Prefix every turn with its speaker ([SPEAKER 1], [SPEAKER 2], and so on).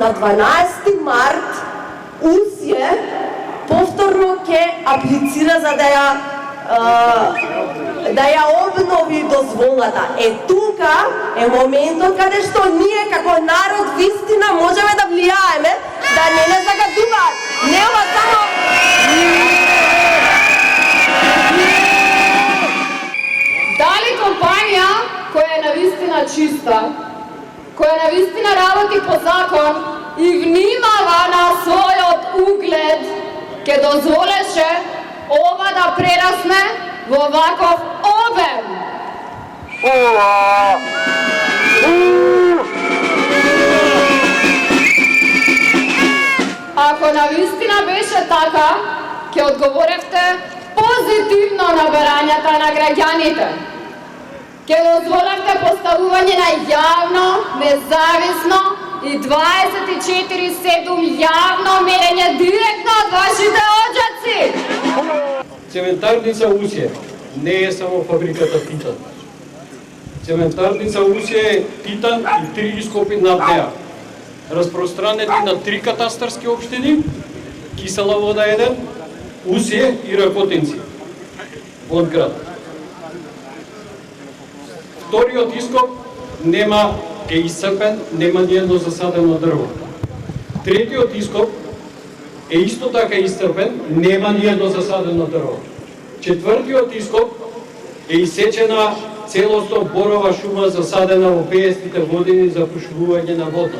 [SPEAKER 1] за 12 март УСјЕ повторно ќе аплицира за да ја обнови дозволата. Тука е моментот каде што ние како народ вистина можеме да влијаеме, да не загадуваат. Не ова само
[SPEAKER 2] дали компанија која е навистина чиста, која навистина работи по закон и внимава на својот углед, ќе дозволеше ова да прерасне во ваков обем. Ако навистина беше така, ќе одговоревте позитивно на барањата на граѓаните. Ќе дозволевте поставување на јавно, независно и 24/7 јавно мерење директно од вашите оџаци.
[SPEAKER 3] Цементарница УСјЕ не е само фабриката титан. Цементарница УСјЕ е титан и 3 ископи над неа, распространети на 3 катастарски општини, Кисела вода 1, УСјЕ и Ракотинци од град. Вториот ископ е исцрпен, нема ниедно засадено дрво. Третиот ископ е исто така исцрпен, нема ниедно засадено дрво. Четвртиот ископ е исечена целосно борова шума засадена во 50-тите години за пушување на вода.